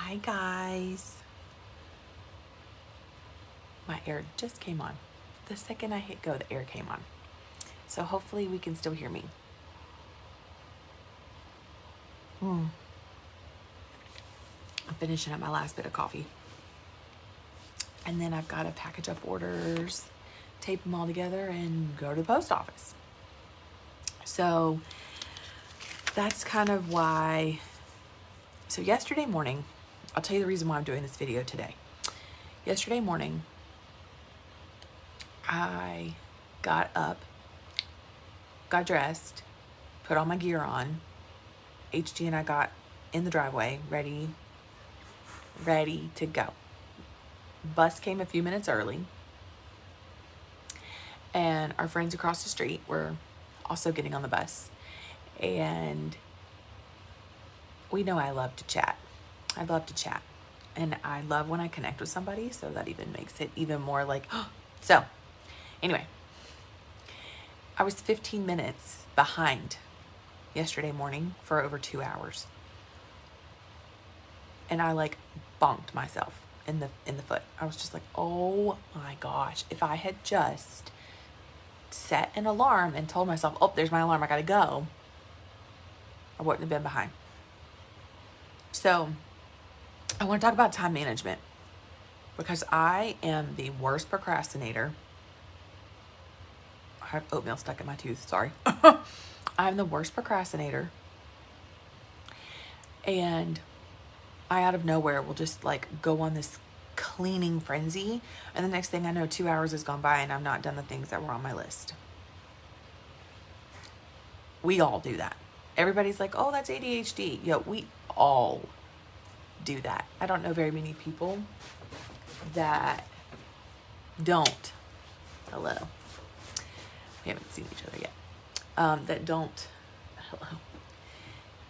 Hi guys. My air just came on. The second I hit go, the air came on. So hopefully we can still hear me. I'm finishing up my last bit of coffee. And then I've got to package up orders, tape them all together, and go to the post office. So that's kind of why. So yesterday morning, I'll tell you the reason why I'm doing this video today. Yesterday morning, I got up, got dressed, put all my gear on. HG and I got in the driveway, ready to go. Bus came a few minutes early, and our friends across the street were also getting on the bus. And we know I love to chat. I love to chat. And I love when I connect with somebody, so that even makes it even more like, so anyway, I was 15 minutes behind yesterday morning for over 2 hours. And I like bonked myself in the foot. I was just like, oh my gosh, if I had just set an alarm and told myself, oh, there's my alarm, I gotta go, I wouldn't have been behind. So I want to talk about time management, because I am the worst procrastinator. I have oatmeal stuck in my tooth, sorry. I'm the worst procrastinator. And I, out of nowhere, will just like go on this cleaning frenzy. And the next thing I know, 2 hours has gone by and I've not done the things that were on my list. We all do that. Everybody's like, oh, that's ADHD. Yeah, we all do that. I don't know very many people that don't. Hello. We haven't seen each other yet. That don't, hello,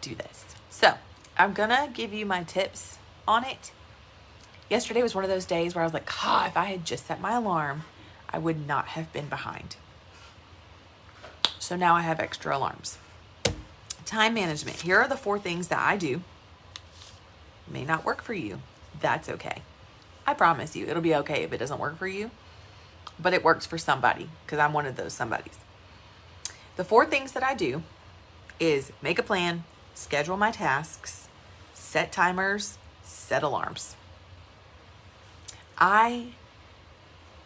do this. So I'm gonna give you my tips on it. Yesterday was one of those days where I was like, if I had just set my alarm, I would not have been behind. So now I have extra alarms. Time management. Here are the 4 things that I do. May not work for you. That's okay. I promise you, it'll be okay if it doesn't work for you, but it works for somebody, because I'm one of those somebodies. The 4 things that I do is make a plan, schedule my tasks, set timers, set alarms. I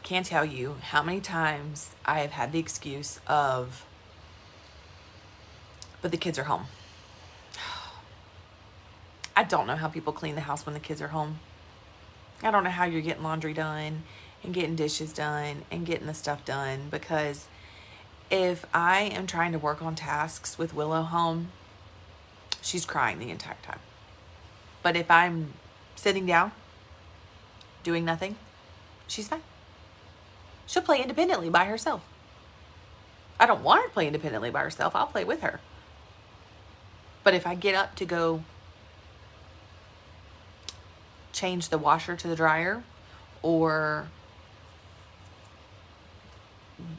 can't tell you how many times I have had the excuse of, but the kids are home. I don't know how people clean the house when the kids are home. I don't know how you're getting laundry done and getting dishes done and getting the stuff done, because if I am trying to work on tasks with Willow home, she's crying the entire time. But if I'm sitting down, doing nothing, she's fine. She'll play independently by herself. I don't want her to play independently by herself. I'll play with her. But if I get up to go change the washer to the dryer, or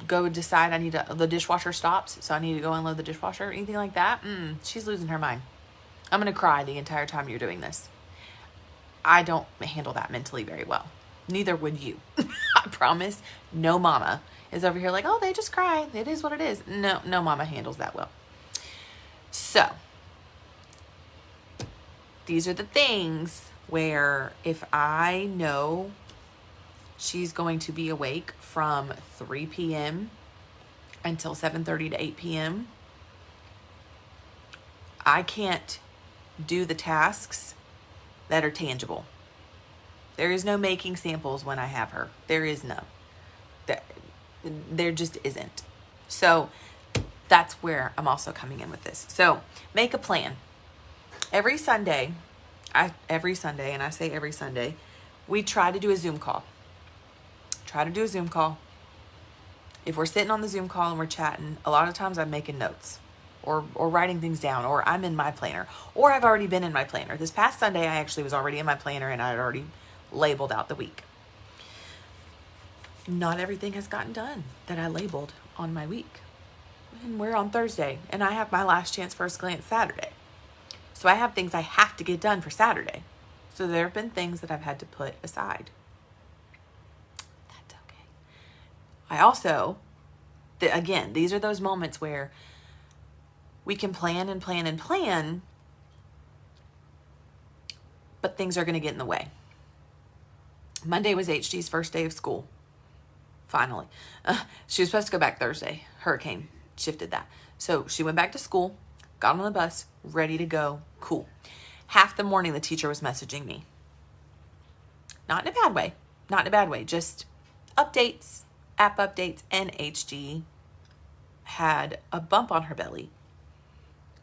go decide the dishwasher stops, so I need to go unload the dishwasher, anything like that, she's losing her mind. I'm going to cry the entire time you're doing this. I don't handle that mentally very well. Neither would you. I promise. No mama is over here like, oh, they just cry. It is what it is. No mama handles that well. So these are the things where if I know she's going to be awake from 3 p.m. until 7:30 to 8 p.m., I can't do the tasks that are tangible. There is no making samples when I have her. There is no. There just isn't. So that's where I'm also coming in with this. So make a plan. Every Sunday, and I say every Sunday, we try to do a Zoom call. If we're sitting on the Zoom call and we're chatting, a lot of times I'm making notes or writing things down, or I'm in my planner, or I've already been in my planner. This past Sunday, I actually was already in my planner and I had already labeled out the week. Not everything has gotten done that I labeled on my week. And we're on Thursday, and I have my last chance first glance Saturday. So I have things I have to get done for Saturday. So there have been things that I've had to put aside. That's okay. I also, again, these are those moments where we can plan and plan and plan, but things are going to get in the way. Monday was HG's first day of school. Finally. She was supposed to go back Thursday. Hurricane shifted that. So she went back to school, got on the bus, ready to go. Cool. Half the morning, the teacher was messaging me. Not in a bad way. Not in a bad way. Just updates, app updates, and HG had a bump on her belly.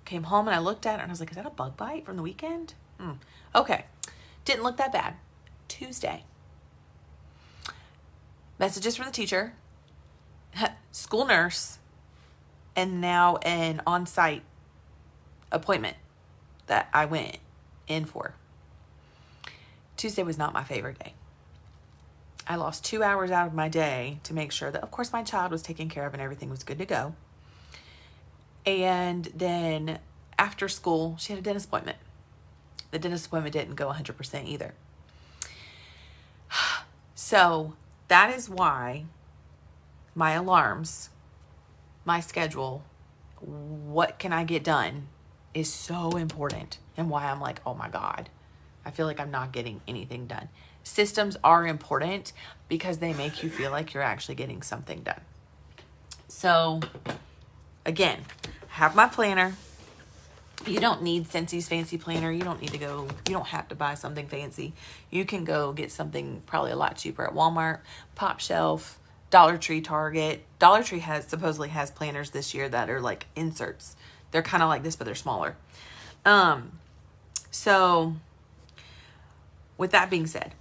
Came home and I looked at it and I was like, is that a bug bite from the weekend? Okay. Didn't look that bad. Tuesday. Messages from the teacher, school nurse, and now an on-site appointment that I went in for. Tuesday was not my favorite day. I lost 2 hours out of my day to make sure that, of course, my child was taken care of and everything was good to go. And then after school, she had a dentist appointment. The dentist appointment didn't go 100% either. So that is why my alarms, my schedule, what can I get done is so important, and why I'm like, oh my God, I feel like I'm not getting anything done. Systems are important because they make you feel like you're actually getting something done. So again, have my planner. You don't need Scentsy's fancy planner. You don't have to buy something fancy. You can go get something probably a lot cheaper at Walmart, Pop Shelf, Dollar Tree, Target. Dollar Tree supposedly has planners this year that are like inserts. They're kind of like this, but they're smaller. So with that being said,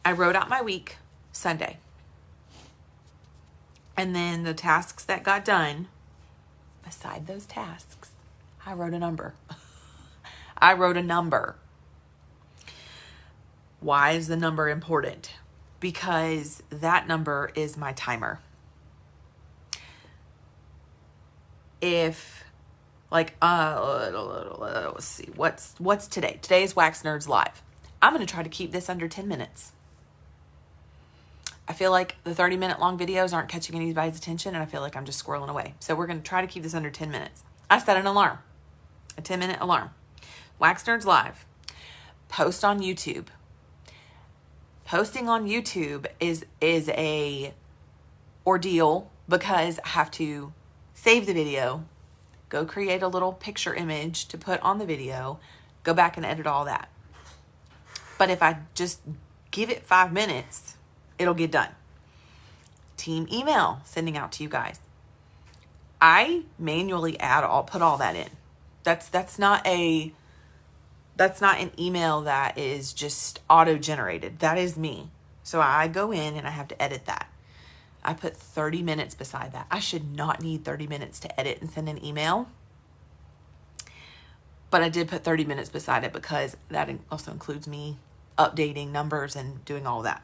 I wrote out my week Sunday. And then the tasks that got done, beside those tasks, I wrote a number. I wrote a number. Why is the number important? Because that number is my timer. If, like, let's see, what's today? Today is Wax Nerds Live. I'm going to try to keep this under 10 minutes. I feel like the 30-minute long videos aren't catching anybody's attention, and I feel like I'm just squirreling away. So we're going to try to keep this under 10 minutes. I set an alarm, a 10-minute alarm. Wax Nerds Live. Post on YouTube. Posting on YouTube is a ordeal because I have to save the video, go create a little picture image to put on the video, go back and edit all that. But if I just give it 5 minutes, it'll get done. Team email sending out to you guys. I manually put all that in. That's not an email that is just auto-generated. That is me. So I go in and I have to edit that. I put 30 minutes beside that. I should not need 30 minutes to edit and send an email. But I did put 30 minutes beside it because that also includes me updating numbers and doing all that.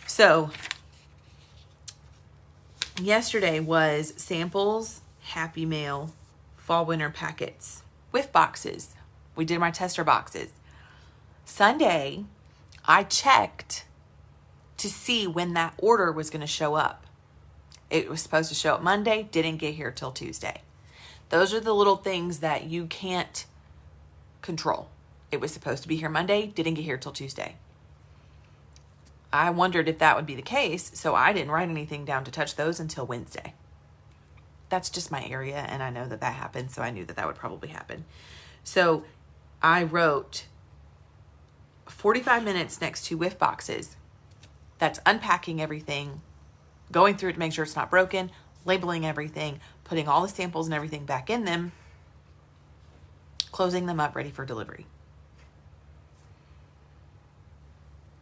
So yesterday was samples, Happy Mail, fall winter packets, whiff boxes. We did my tester boxes. Sunday, I checked to see when that order was going to show up. It was supposed to show up Monday, didn't get here till Tuesday. Those are the little things that you can't control. It was supposed to be here Monday, didn't get here till Tuesday. I wondered if that would be the case, so I didn't write anything down to touch those until Wednesday. That's just my area, and I know that happens, so I knew that would probably happen. So I wrote 45 minutes next to whiff boxes. That's unpacking everything, going through it to make sure it's not broken, labeling everything, putting all the samples and everything back in them, closing them up, ready for delivery.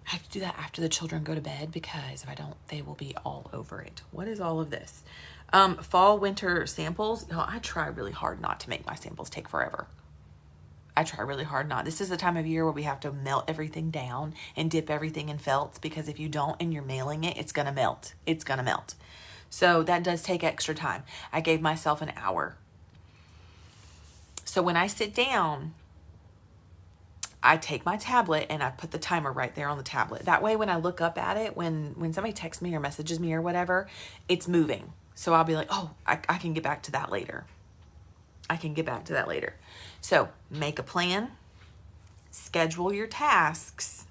I have to do that after the children go to bed because if I don't, they will be all over it. What is all of this? Fall, winter samples. I try really hard not to make my samples take forever. I try really hard not. This is the time of year where we have to melt everything down and dip everything in felts, because if you don't and you're mailing it, it's going to melt. It's going to melt. So that does take extra time. I gave myself an hour. So when I sit down I take my tablet and I put the timer right there on the tablet. That way, when I look up at it, when somebody texts me or messages me or whatever, it's moving. So I'll be like, oh, I can get back to that later. I can get back to that later. So make a plan, schedule your tasks,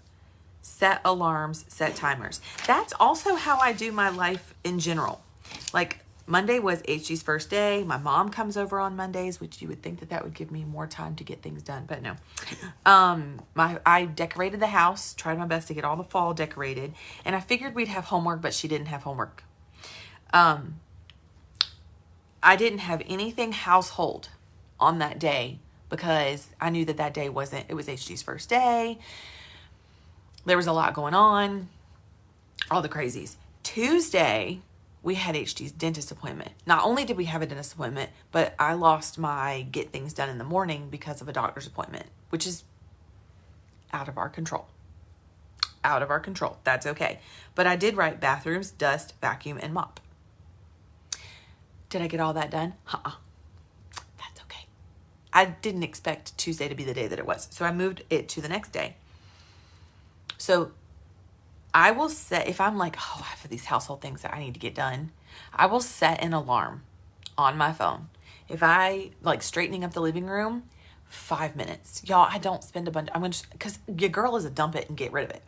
set alarms, set timers. That's also how I do my life in general. Like Monday was HG's first day. My mom comes over on Mondays, which you would think that would give me more time to get things done, but no. I decorated the house, tried my best to get all the fall decorated, and I figured we'd have homework, but she didn't have homework. I didn't have anything household on that day because I knew that day it was HG's first day. There was a lot going on, all the crazies. Tuesday, we had HG's dentist appointment. Not only did we have a dentist appointment, but I lost my get things done in the morning because of a doctor's appointment, which is out of our control. Out of our control. That's okay. But I did write bathrooms, dust, vacuum, and mop. Did I get all that done? That's okay. I didn't expect Tuesday to be the day that it was. So I moved it to the next day. So I will set, if I'm like, oh, I have these household things that I need to get done, I will set an alarm on my phone. If I like straightening up the living room, 5 minutes. Y'all, I don't spend a bunch. I'm going to, because your girl is a dump it and get rid of it.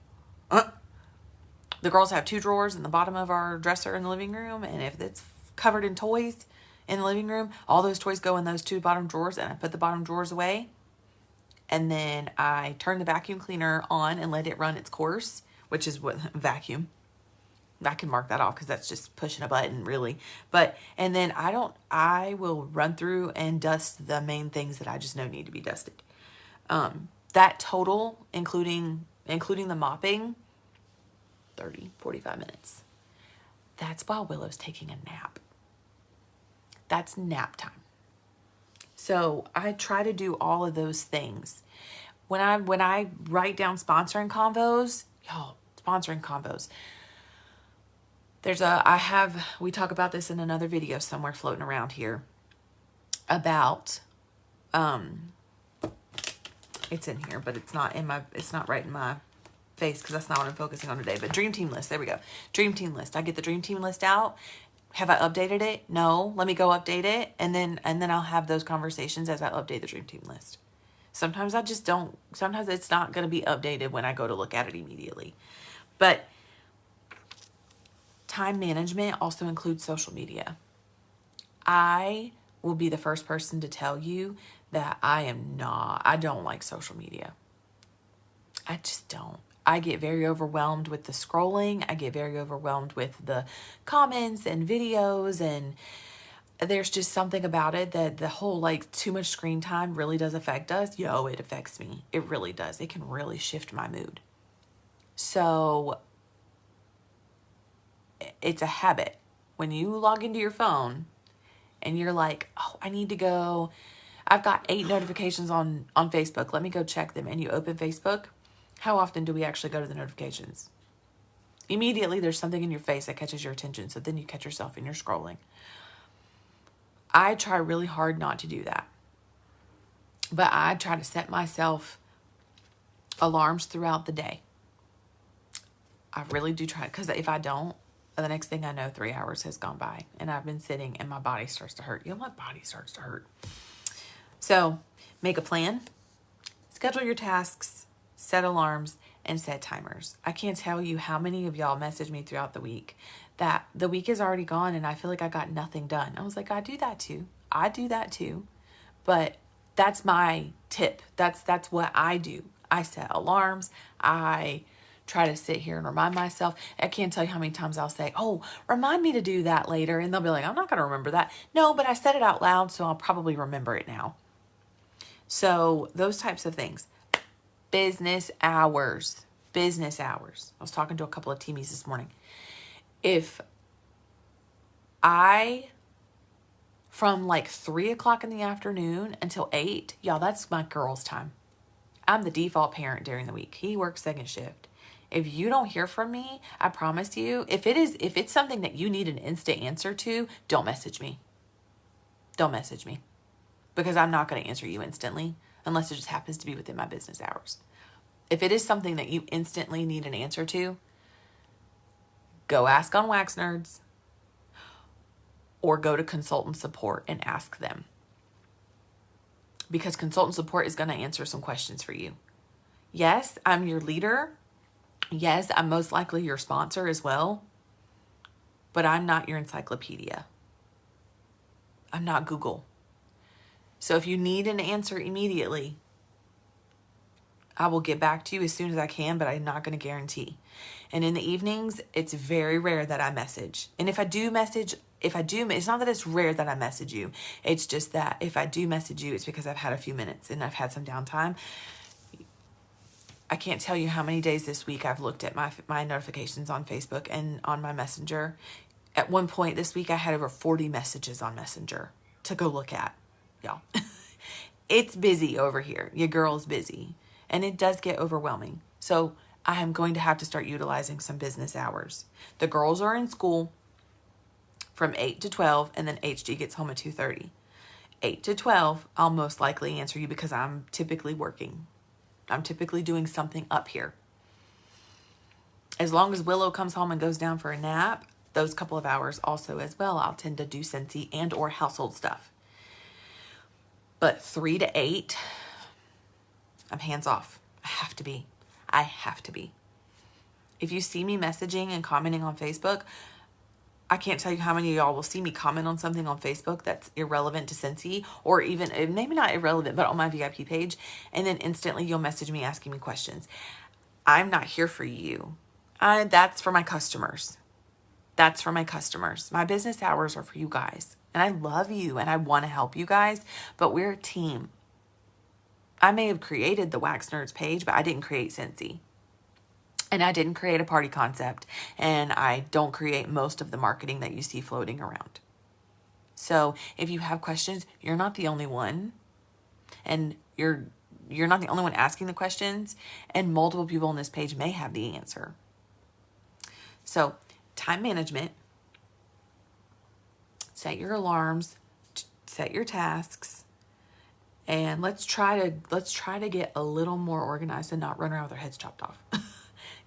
The girls have 2 drawers in the bottom of our dresser in the living room. And if it's covered in toys in the living room, all those toys go in those 2 bottom drawers, and I put the bottom drawers away. And then I turn the vacuum cleaner on and let it run its course, which is what vacuum. I can mark that off because that's just pushing a button, really. And then I will run through and dust the main things that I just know need to be dusted. That total, including the mopping, 30, 45 minutes. That's while Willow's taking a nap. That's nap time. So I try to do all of those things. When I write down sponsoring convos, y'all, sponsoring convos. We talk about this in another video somewhere floating around here about, it's in here, but it's not right in my face because that's not what I'm focusing on today. But Dream Team List, there we go. Dream Team List. I get the Dream Team List out. Have I updated it? No. Let me go update it. And then I'll have those conversations as I update the Dream Team List. Sometimes I just don't. Sometimes it's not going to be updated when I go to look at it immediately. But time management also includes social media. I will be the first person to tell you that I don't like social media. I just don't. I get very overwhelmed with the scrolling. I get very overwhelmed with the comments and videos, and there's just something about it that the whole like too much screen time really does affect us. It affects me. It really does. It can really shift my mood. So it's a habit. When you log into your phone and you're like, oh, I need to go, I've got 8 notifications on Facebook. Let me go check them. And you open Facebook. How often do we actually go to the notifications? Immediately, there's something in your face that catches your attention. So then you catch yourself and you're scrolling. I try really hard not to do that. But I try to set myself alarms throughout the day. I really do try. Because if I don't, the next thing I know, 3 hours has gone by. And I've been sitting and my body starts to hurt. My body starts to hurt. So make a plan. Schedule your tasks. Set alarms, and set timers. I can't tell you how many of y'all message me throughout the week that the week is already gone and I feel like I got nothing done. I was like, I do that too. But that's my tip. That's what I do. I set alarms. I try to sit here and remind myself. I can't tell you how many times I'll say, oh, remind me to do that later. And they'll be like, I'm not going to remember that. No, but I said it out loud, so I'll probably remember it now. So those types of things. Business hours. I was talking to a couple of teamies this morning. If from like 3 o'clock in the afternoon until 8, y'all, that's my girl's time. I'm the default parent during the week. He works second shift. If you don't hear from me, I promise you, if it's something that you need an instant answer to, don't message me. Don't message me. Because I'm not going to answer you instantly. unless it just happens to be within my business hours. If it is something that you instantly need an answer to, go ask on Wax Nerds or go to consultant support and ask them. Because consultant support is going to answer some questions for you. Yes, I'm your leader. Yes, I'm most likely your sponsor as well. But I'm not your encyclopedia. I'm not Google. So if you need an answer immediately, I will get back to you as soon as I can, but I'm not going to guarantee. And in the evenings, it's very rare that I message. And if I do message, it's not that it's rare that I message you. It's just that if I do message you, it's because I've had a few minutes and I've had some downtime. I can't tell you how many days this week I've looked at my notifications on Facebook and on my Messenger. At one point this week, I had over 40 messages on Messenger to go look at. Y'all, it's busy over here. Your girl's busy. And it does get overwhelming. So I am going to have to start utilizing some business hours. The girls are in school from 8 to 12, and then HG gets home at 2:30. 8 to 12, I'll most likely answer you because I'm typically working. I'm typically doing something up here. As long as Willow comes home and goes down for a nap, those couple of hours also as well, I'll tend to do Scentsy and or household stuff. But 3 to 8, I'm hands off. I have to be. If you see me messaging and commenting on Facebook, I can't tell you how many of y'all will see me comment on something on Facebook that's irrelevant to Scentsy, or even maybe not irrelevant, but on my VIP page. And then instantly you'll message me asking me questions. I'm not here for you. That's for my customers. My business hours are for you guys. And I love you and I want to help you guys, but we're a team. I may have created the Wax Nerds page, but I didn't create Scentsy. And I didn't create a party concept. And I don't create most of the marketing that you see floating around. So if you have questions, you're not the only one. And you're not the only one asking the questions. And multiple people on this page may have the answer. So time management. Set your alarms. Set your tasks. And let's try to get a little more organized and not run around with our heads chopped off.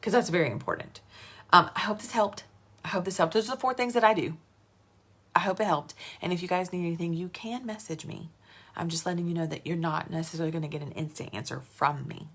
Because that's very important. I hope this helped. Those are the 4 things that I do. I hope it helped. And if you guys need anything, you can message me. I'm just letting you know that you're not necessarily going to get an instant answer from me.